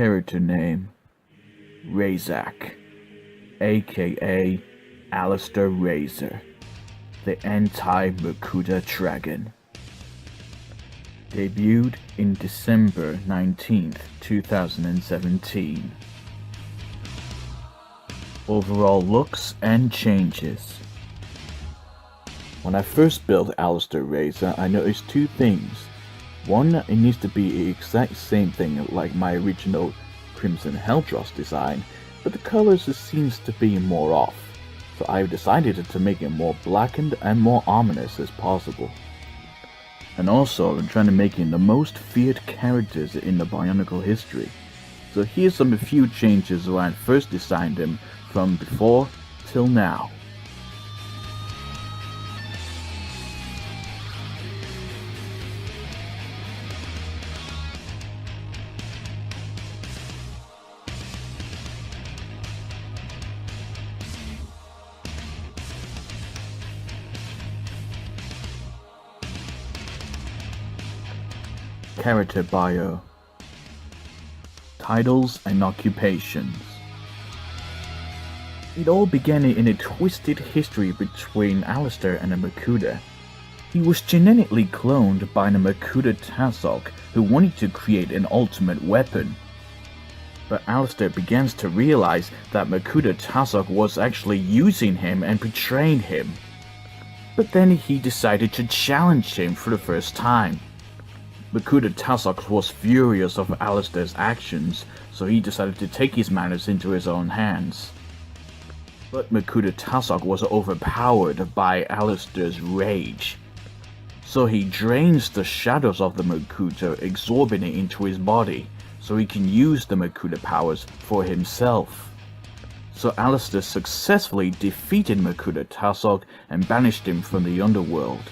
character name, Razak, aka Aleizter Razer, the anti-Makuta dragon. Debuted in December 19th, 2017. Overall looks and changes. When I first built Aleizter Razer, I noticed two things. One, it needs to be the exact same thing like my original Crimson Helldross design, but the colors seems to be more off, so I decided to make it more blackened and more ominous as possible. And also, I'm trying to make him the most feared characters in the Bionicle history. So here's a few changes when I first designed him from before till now. Character bio. Titles and occupations. It all began in a twisted history between Aleizter and a Makuta. He was genetically cloned by the Makuta Tazok, who wanted to create an ultimate weapon. But Aleizter begins to realize that Makuta Tazok was actually using him and betraying him. But then he decided to challenge him for the first time. Makuta Tazok was furious of Aleizter's actions, so he decided to take his matters into his own hands. But Makuta Tazok was overpowered by Aleizter's rage. So he drains the shadows of the Makuta, absorbing it into his body, so he can use the Makuta powers for himself. So Aleizter successfully defeated Makuta Tazok and banished him from the underworld.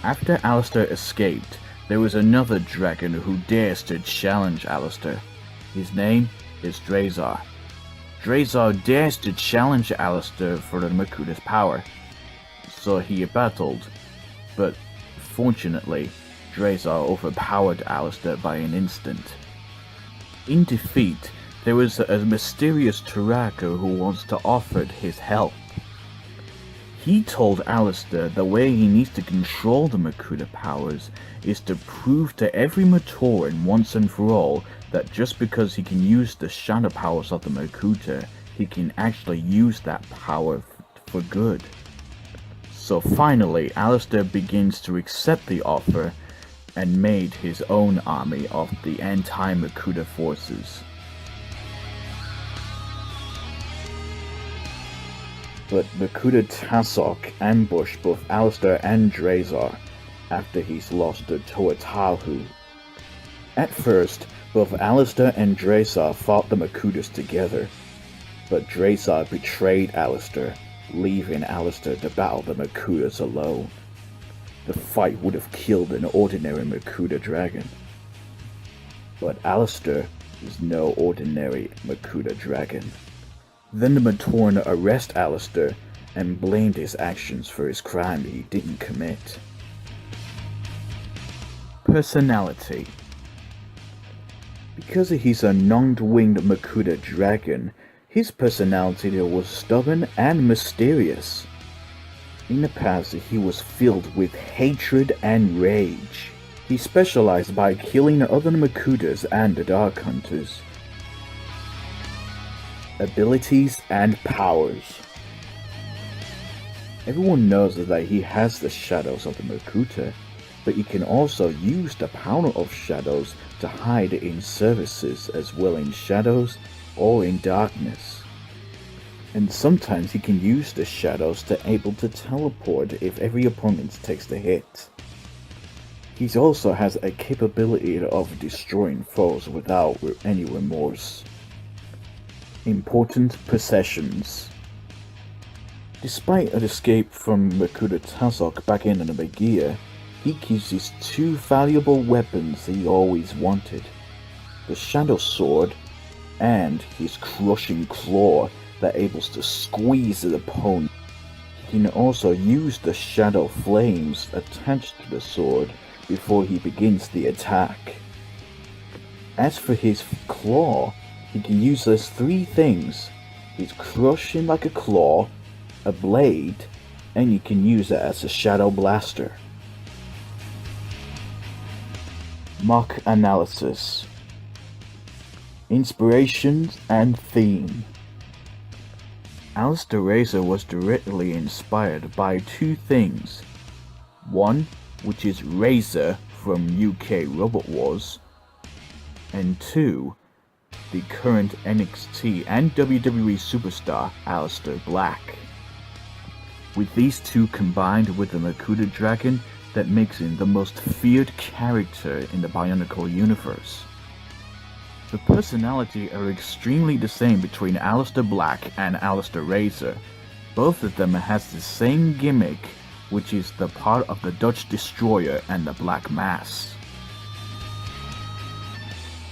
After Aleizter escaped, there was another dragon who dares to challenge Aleizter. His name is Razer. Razer dares to challenge Aleizter for the Makuta's power, so he battled, but fortunately, Razer overpowered Aleizter by an instant. In defeat, there was a mysterious Turako who wants to offer his help. He told Aleizter the way he needs to control the Makuta powers is to prove to every Matoran once and for all that just because he can use the shadow powers of the Makuta, he can actually use that power for good. So finally, Aleizter begins to accept the offer and made his own army of the anti-Makuta forces. But Makuta Tazok ambushed both Aleizter and Razer after he's lost to Toatahu. At first, both Aleizter and Razer fought the Makutas together, but Razer betrayed Aleizter, leaving Aleizter to battle the Makutas alone. The fight would have killed an ordinary Makuta dragon. But Aleizter is no ordinary Makuta dragon. Then the Matoran arrest Aleizter and blamed his actions for his crime he didn't commit. Personality. Because he's a non-winged Makuta dragon, his personality was stubborn and mysterious. In the past, he was filled with hatred and rage. He specialized by killing other Makutas and the Dark Hunters. Abilities and powers. Everyone knows that he has the shadows of the Makuta, but he can also use the power of shadows to hide in surfaces as well in shadows or in darkness. And sometimes he can use the shadows to able to teleport if every opponent takes the hit. He also has a capability of destroying foes without any remorse. Important possessions. Despite an escape from Makuta Tazok back in the Megia, he keeps his two valuable weapons he always wanted, the Shadow Sword and his Crushing Claw that enables to squeeze the opponent. He can also use the Shadow Flames attached to the sword before he begins the attack. As for his claw, he can use those three things. He's crushing like a claw, a blade, and you can use it as a shadow blaster. Mock analysis. Inspirations and theme. Aleizter Razer was directly inspired by two things. One, which is Razer from UK Robot Wars, and two, the current NXT and WWE superstar Aleizter Black. With these two combined with the Makuta Dragon, that makes him the most feared character in the Bionicle universe. The personality are extremely the same between Aleizter Black and Aleizter Razer. Both of them has the same gimmick, which is the part of the Dutch Destroyer and the Black Mass.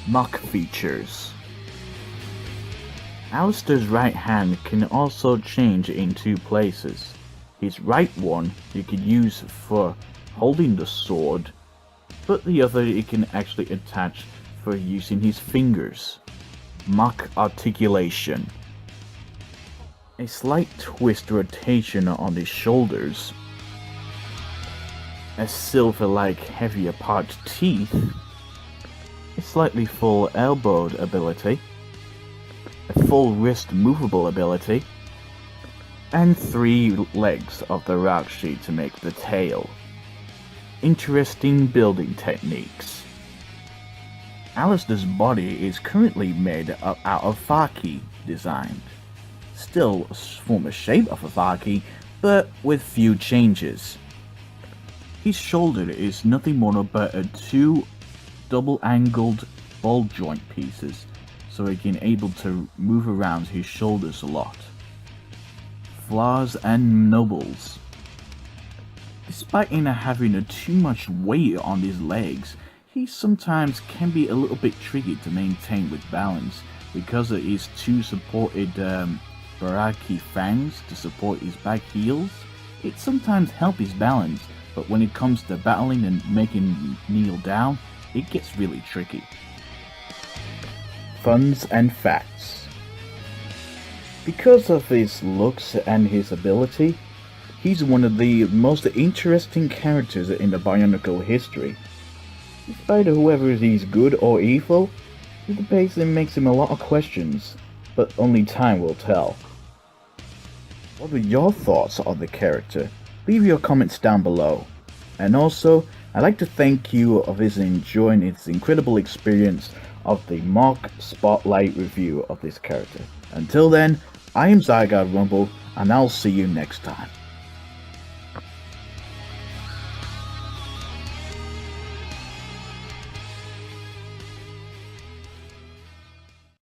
Mock features. Aleister's right hand can also change in two places. His right one you can use for holding the sword, but the other you can actually attach for using his fingers. Mock articulation. A slight twist rotation on his shoulders. A silver-like heavier part teeth. A slightly full elbowed ability. A full wrist movable ability. And 3 legs of the rock sheet to make the tail. Interesting building techniques. Aleister's body is currently made out of Vaki designed. Still a former shape of a Vaki, but with few changes. His shoulder is nothing more but 2 double-angled ball joint pieces, so he can able to move around his shoulders a lot. Flaws and nobles. Despite not having too much weight on his legs, he sometimes can be a little bit tricky to maintain with balance because of his 2 supported Baraki fangs to support his back heels. It sometimes helps his balance, but when it comes to battling and making him kneel down, it gets really tricky. Funs and facts. Because of his looks and his ability, he's one of the most interesting characters in the Bionicle history. Despite whoever he's good or evil, the debate makes him a lot of questions, but only time will tell. What are your thoughts on the character? Leave your comments down below. And also, I'd like to thank you for enjoying its incredible experience of the mock spotlight review of this character. Until then, I am Zygarde Rumble, and I'll see you next time.